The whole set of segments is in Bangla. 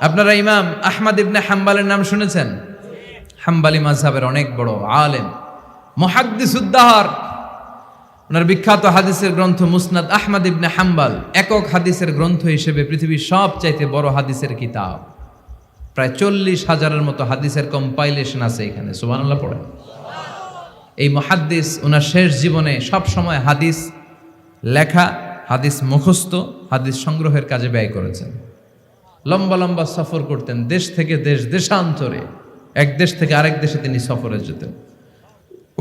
আপনারা ইমাম আহমদ ইবনে হাম্বালের নাম শুনেছেন? হাম্বালি মাযহাবের অনেক বড় আলেম, মুহাদ্দিসুদ্দাহর। ওনার বিখ্যাত হাদিসের গ্রন্থ মুসনাদ আহমদ ইবনে হাম্বাল একক হাদিসের গ্রন্থ হিসেবে পৃথিবীর সবচাইতে বড় হাদিসের কিতাব। প্রায় 40,000-এর মতো হাদিসের কম্পাইলেশন আছে এখানে। সুবহানাল্লাহ পড়ে। এই মুহাদ্দিস ওনার শেষ জীবনে সব সময় হাদিস লেখা, হাদিস মুখস্থ, হাদিস সংগ্রহের কাজে ব্যয় করেছেন। লম্বা লম্বা সফর করতেন, দেশ থেকে দেশ, দেশান্তরে, এক দেশ থেকে আরেক দেশে তিনি সফরে যেতেন।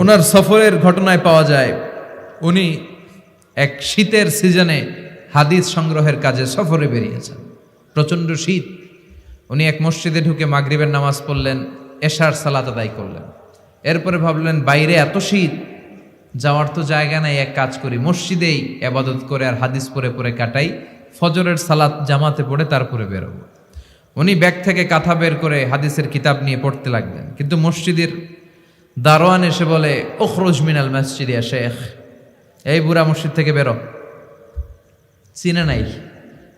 ওনার সফরের ঘটনায় পাওয়া যায় উনি এক শীতের সিজনে হাদিস সংগ্রহের কাজে সফরে বেরিয়েছেন। প্রচণ্ড শীত। উনি এক মসজিদে ঢুকে মাগরিবের নামাজ পড়লেন, এশার সালাত আদায় করলেন। এরপরে ভাবলেন বাইরে এত শীত, যাওয়ার তো জায়গা নাই, এক কাজ করি মসজিদেই ইবাদত করে আর হাদিস পড়ে পড়ে কাটাই, ফজরের সালাত জামাতে পড়ে তারপরে বেরোবো। উনি ব্যাগ থেকে কাঁথা বের করে হাদিসের কিতাব নিয়ে পড়তে লাগলেন। কিন্তু মসজিদের দারোয়ান এসে বলে, উখরুজ মিনাল মসজিদ ইয়া শেখ, এই বুড়া মসজিদ থেকে বেরো। চিনে নাই,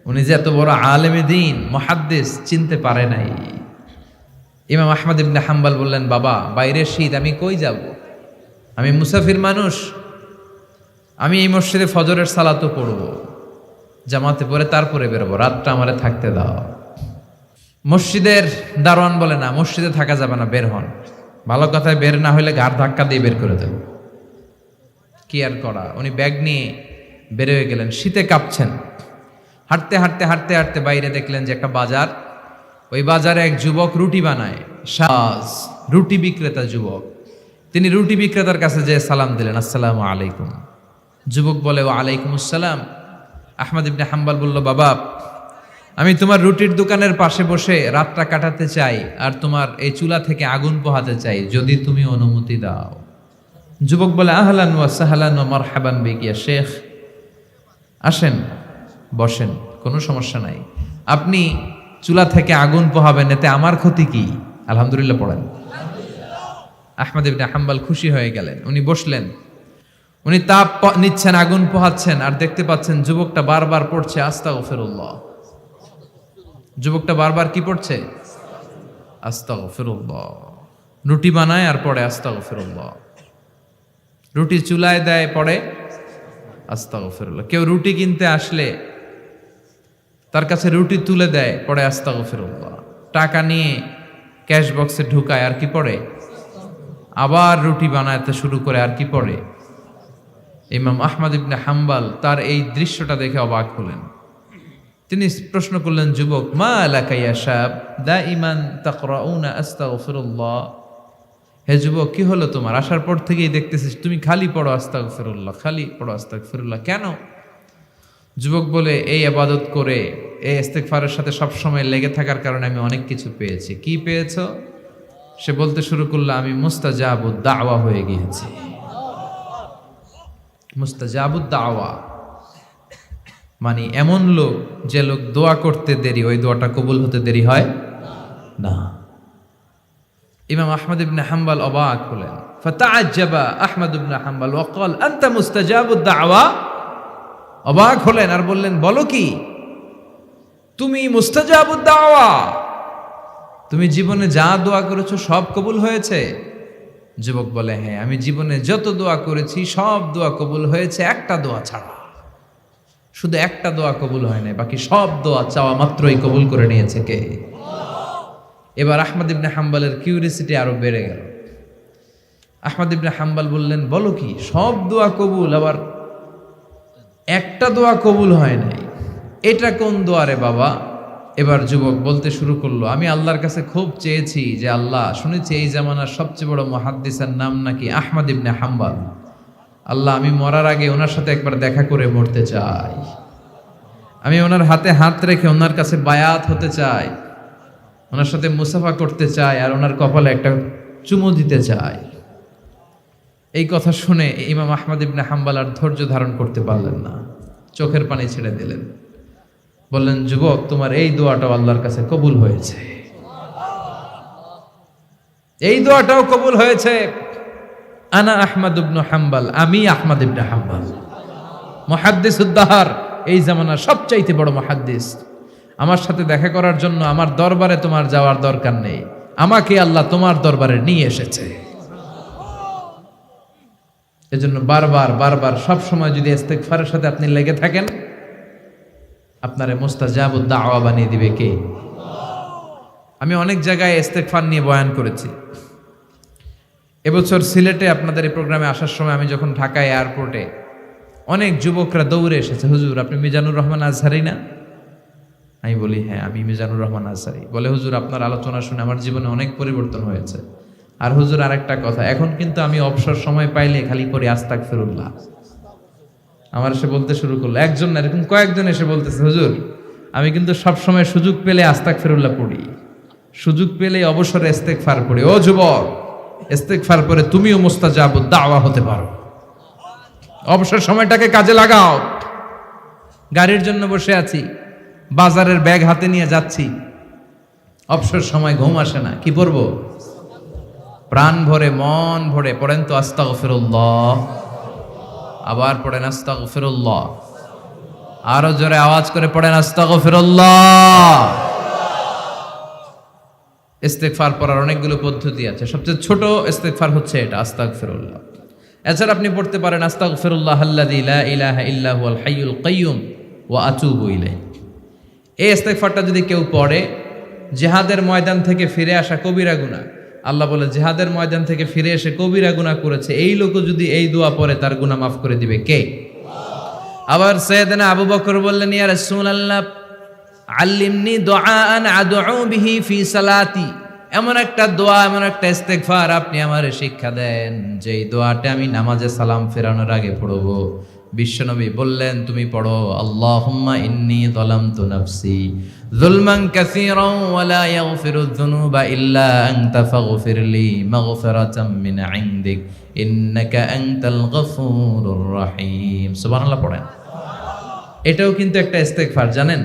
উনি যে এত বড় আলেমে দ্বীন মুহাদ্দিস, চিনতে পারে নাই। ইমাম আহমদ ইবনে হাম্বাল বললেন, বাবা বাইরে শীত, আমি কই যাব? আমি মুসাফির মানুষ, আমি এই মসজিদে ফজরের সালাতও পড়ব, জামাতে পড়ে তারপরে বেরোবো, রাতটা আমারে থাকতে দাও। মসজিদের দারোয়ান বলে, না মসজিদে থাকা যাবে না, বের হন। ভালো কথায় বের না হইলে ঘাড় ধাক্কা দিয়ে বের করে দেব। কি আর করা, উনি ব্যাগ নিয়ে বের হয়ে গেলেন। শীতে কাঁপছেন। হাঁটতে হাঁটতে হাঁটতে হাঁটতে বাইরে দেখলেন যে একটা বাজার, ওই বাজারে এক যুবক রুটি বানায়, সাজ রুটি বিক্রেতা যুবক। তিনি রুটি বিক্রেতার কাছে যেয়ে সালাম দিলেন, আসসালামু আলাইকুম। যুবক বলে, ওয়া আলাইকুম আসসালাম। আহমদ ইবনে হাম্বাল বলল, বাবা আমি তোমার রুটির দোকানের পাশে বসে রাতটা কাটাতে চাই আর তোমার এই চুলা থেকে আগুন পোহাতে চাই, যদি তুমি অনুমতি দাও। যুবক বলে, আহলান ওয়া সাহলান ওয়া মারহাবান বিক ইয়া শেখ, আসেন বসেন, কোনো সমস্যা নাই। আপনি চুলা থেকে আগুন পোহাবেন, এতে আমার ক্ষতি কি? আলহামদুলিল্লাহ পড়েন। আহমদ ইবনে হাম্বাল খুশি হয়ে গেলেন। উনি বসলেন, উনি তাপ নিচ্ছেন, আগুন পোহাচ্ছেন, আর দেখতে পাচ্ছেন যুবকটা বারবার পড়ছে আস্তাগফিরুল্লাহ। যুবকটা বারবার কি পড়ছে? আস্তাগফিরুল্লাহ। রুটি বানায় আর পড়ে আস্তাগফিরুল্লাহ। রুটি চুলায় দেয়, পড়ে আস্তাগফিরুল্লাহ। কেউ রুটি কিনতে আসলে তার কাছে রুটি তুলে দেয়, পড়ে আস্তাগফিরুল্লাহ। টাকা নিয়ে ক্যাশ বক্সে ঢুকায়, আর কি পড়ে? আবার রুটি বানাতে শুরু করে, আর কি পড়ে? ইমাম আহমদ ইবনে হাম্বাল তার এই দৃশ্যটা দেখে অবাক হলেন। তিনি প্রশ্ন করলেন, যুবক, মা লাকা ইয়া শাব দাইমান তাকরাউনা আস্তাগফিরুল্লাহ। হে যুবক, কি হলো তোমার? আসার পর থেকেই দেখতেছিস তুমি খালি পড়ো আস্তাগফিরুল্লাহ, খালি পড়ো আস্তাগফিরুল্লাহ, কেন? যুবক বলে, এই ইবাদত করে, এই ইস্তেগফারের সাথে সবসময় লেগে থাকার কারণে আমি অনেক কিছু পেয়েছি। কি পেয়েছো? সে বলতে শুরু করলো, আমি মুস্তাজাবুদ দাওয়া হয়ে গিয়েছি। মুস্তাজাবুদ দাওয়া মানে এমন লোক, যে লোক দোয়া করতে দেরি, ওই দোয়াটা কবুল হতে দেরি হয় না। ইমাম আহমদ ইবনে হাম্বাল অবাক হলেন। ফাতাআজ্জাবা আহমদ ইবনে হাম্বাল ওয়া ক্বাল, আনতা মুস্তাজাবুদ দাওয়া। অবাক হলেন আর বললেন, বলো কি, তুমি মুস্তাজাবুদ দাওয়া? তুমি জীবনে যা দোয়া করেছো সব কবুল হয়েছে? যুবক বলে, হ্যাঁ, আমি জীবনে যত দোয়া করেছি সব দোয়া কবুল হয়েছে, একটা দোয়া ছাড়া। শুধু একটা দোয়া কবুল হয় না, বাকি সব দোয়া চাওয়া মাত্রই কবুল করে নিয়েছে কে? এবার আহমদ ইবনে হাম্বালের কিউরিসিটি আরো বেড়ে গেল। আহমদ ইবনে হাম্বাল বললেন, বলো কি, সব দোয়া কবুল, আবার একটা দোয়া কবুল হয় নাই, এটা কোন দোয়া রে বাবা? এবার যুবক বলতে শুরু করলো, আমি আল্লাহর কাছে খুব চেয়েছি যে আল্লাহ, শুনেছি এই জামানার সবচেয়ে বড় মুহাদ্দিসের নাম নাকি আহমদ ইবনে হাম্বাল। আল্লাহ, আমি মরার আগে ওনার সাথে একবার দেখা করে মরতে চাই। আমি ওনার হাতে হাত রেখে ওনার কাছে বায়াত হতে চাই, ওনার সাথে মুসাফা করতে চাই, আর ওনার কপালে একটা চুমু দিতে চাই। এই কথা শুনে ইমাম আহমদ ইবনে হাম্বাল আর ধৈর্য ধারণ করতে পারলেন না, চোখের পানি ছেড়ে দিলেন। বললেন, যুবক, তোমার এই দোয়াটাও আল্লাহর কাছে কবুল হয়েছে, এই দোয়াটাও কবুল হয়েছে। আনা আহমদ ইবনে হাম্বাল, আমি আহমদ ইবনে হাম্বাল, মুহাদ্দিসুদ্দাহর, এই জামানার সবচাইতে বড় মুহাদ্দিস। আমার সাথে দেখা করার জন্য আমার দরবারে তোমার যাওয়ার দরকার নেই, আমাকে আল্লাহ তোমার দরবারে নিয়ে এসেছে। এজন্য বারবার বারবার সব সময় যদি ইস্তেগফারের সাথে আপনি লেগে থাকেন, আপনারে মুস্তাজাবুদ দাওয়া বানিয়ে দিবে কে? আমি অনেক জায়গায় ইস্তেগফার নিয়ে বয়ান করেছি। এবছর সিলেটে আপনাদের এই প্রোগ্রামে আসার সময় আমি যখন ঢাকা এয়ারপোর্টে, অনেক যুবকরা দৌড়ে এসেছে, হুজুর আপনি মিজানুর রহমান আজহারি না? আমি বলি হ্যাঁ আমি মিজানুর রহমান আজহারি। বলে হুজুর আপনার আলোচনা শুনে আমার জীবনে অনেক পরিবর্তন হয়েছে। আর হুজুর আরেকটা কথা, এখন কিন্তু আমি অবসর সময় পাইলে খালি পড়ি আস্তাগফিরুল্লাহ। আমার এসে বলতে শুরু করলো, একজন না এরকম কয়েকজন এসে বলতেছে, হুজুর আমি কিন্তু সব সময় সুযোগ পেলে আস্তাগফিরুল্লাহ পড়ি, সুযোগ পেলে অবসরে ইস্তেগফার পড়ি। ও যুবক, ইস্তেগফার পরে তুমিও মুস্তাজাবুদ দাওয়া হতে পারো। অবসর সময়টাকে কাজে লাগাও। গাড়ির জন্য বসে আছি, বাজারের ব্যাগ হাতে নিয়ে যাচ্ছি, অবসর সময় ঘুম আসে না, কি পড়বো? প্রাণ ভরে মন ভরে পড়েন তো আস্তাগফিরুল্লাহ, আবার পড়েন আস্তাগফিরুল্লাহ, আরো জোরে আওয়াজ করে পড়েন আস্তাগফিরুল্লাহ। ইস্তেগফার পড়ার অনেকগুলো পদ্ধতি আছে, সবচেয়ে ছোট ইস্তেগফার হচ্ছে এটা, আস্তাগফিরুল্লাহ। এছাড়া আপনি পড়তে পারেন আস্তাগফিরুল্লাহ আল্লাযী লা ইলাহা ইল্লা হুয়াল হাইয়ুল কাইয়্যুম ওয়া আতুবু ইলাইহি। এই ইস্তেগফারটা যদি কেউ পড়ে, জিহাদের ময়দান থেকে ফিরে আসা কবিরা গুনাহ, আল্লাহ বলে জিহাদের ময়দান থেকে ফিরে এসে কবিরা গুনাহ করেছে, এই লোকও যদি এই দোয়া পড়ে তার গুনাহ মাফ করে দিবে কে? আবার সাইয়েদনা আবু বকর বললেন, ইয়া রাসূলুল্লাহ আল্লিমনি দুআআন আদউ বিহি ফি সালাতি, এমন একটা দোয়া, এমন একটা ইস্তেগফার আপনি আমারে শিক্ষা দেন যেই দোয়াটা আমি নামাজে সালাম ফেরানোর আগে পড়বো। বিশ্বনবী বললেন, তুমি পড়ো আল্লাহুম্মা ইন্নী যালামতু নাফসি যুলমান কাসীরান ওয়া লা ইয়াগফিরুয যুনুবা ইল্লা আনতা ফাগফিরলি মাগফিরাতাম মিন ইনদিক ইন্নাকা আনতাল গফুরুর রহিম। সুবহানাল্লাহ পড়েন। এটাও কিন্তু একটা ইস্তেগফার, জানেন?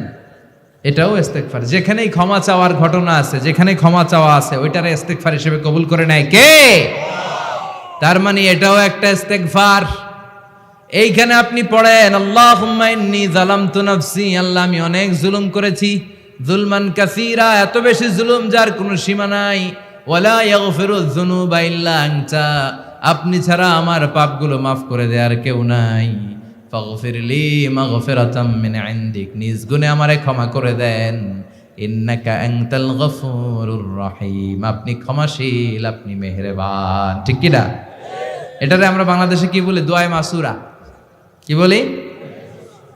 এটাও ইস্তেগফার। যেখানেই ক্ষমা চাওয়ার ঘটনা আছে, যেখানে ক্ষমা চাওয়া আছে, ওইটারে ইস্তেগফার হিসেবে কবুল করে নেয় কে? তার মানে এটাও একটা ইস্তেগফার। এইখানে আপনি পড়েন আল্লাহুম্মা ইন্নী যালামতু নাফসি, আল্লাহ আমি অনেক জুলুম করেছি, যুলমান কাসীরা, এত বেশি জুলুম যার কোনো সীমা নাই, ওয়ালা ইয়াগফিরুয যুনুবা ইল্লা আনতা, আপনি ছাড়া আমার পাপগুলো মাফ করে দেওয়ার কেউ নাই। ফাগফিরলি মাগফিরাতাম মিন ইনদিক, নিজ গুণে আমারে ক্ষমা করে দেন। ইন্নাকা আনতাল গফুরুর রহিম, আপনি ক্ষমাশীল, আপনি মেহেরবান। ঠিক কি না? এটারে আমরা বাংলাদেশে কি বলি? দোয়ায়ে মাসুরা। কি বলি?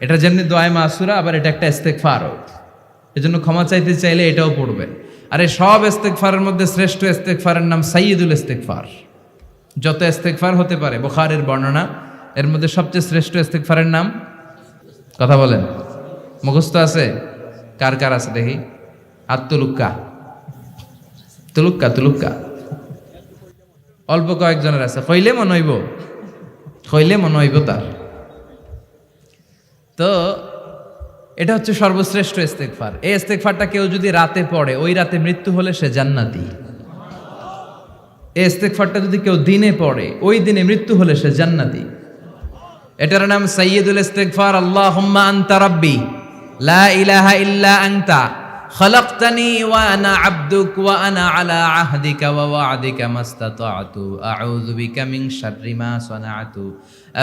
এটা যেমনি দোয়ায়ে মাসুরা, আবার এটা একটা ইস্তেগফারও। এজন্য ক্ষমা চাইতে চাইলে এটাও পড়বেন। আর এই সব ইস্তেগফারের মধ্যে শ্রেষ্ঠ ইস্তেগফারের নাম সাইয়্যিদুল ইস্তেগফার। যত ইস্তেগফার হতে পারে, বুখারীর বর্ণনা, এর মধ্যে সবচেয়ে শ্রেষ্ঠ ইস্তেগফারের নাম, কথা বলেন, মুখস্থ আছে? কার কার আছে দেখি? তুলুক্কা তুলুক্কা তুলুক্কা অল্প কয়েকজনের আছে। কইলে মনে হইব, কইলে মনে হইব তার। তো এটা হচ্ছে সর্বশ্রেষ্ঠ ইস্তেগফার। এই ইস্তেগফারটা কেউ যদি রাতে পড়ে, ওই রাতে মৃত্যু হলে সে জান্নাতি। এই ইস্তেগফারটা যদি কেউ দিনে পড়ে, ওই দিনে মৃত্যু হলে সে জান্নাতি। এটার নাম সাইয়্যিদুল ইস্তেগফার। আল্লাহুম্মা আনতা রাব্বি লা ইলাহা ইল্লা আনতা খালাকতানি ওয়া আনা আবদুক ওয়া আনা আলা আহদিকা ওয়া ওয়া'দিকা মাস্তাতা'তু আউযু বিকা মিন শাররি মা সানা'তু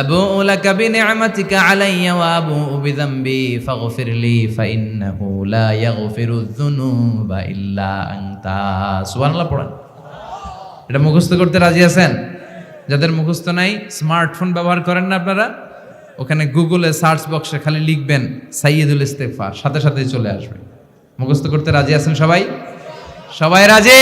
আবু'ু লাকা বিনি'মাতিকা আলাইয়া ওয়া আবু'ু বিযামবি ফাগফিরলি ফাইন্নাহু লা ইয়াগফিরুয যুনুবা ইল্লা আনতা। সুবহানাল্লাহ পড়েন। এটা মুখস্থ করতে রাজি আছেন? যাদের মুখস্থ নাই, স্মার্টফোন ব্যবহার করেন না আপনারা, ওখানে গুগলে সার্চ বক্সে খালি লিখবেন সাইয়্যিদুল ইস্তেগফার, সাথে সাথেই চলে আসবে। মুখস্থ করতে রাজি আছেন সবাই? সবাই রাজি?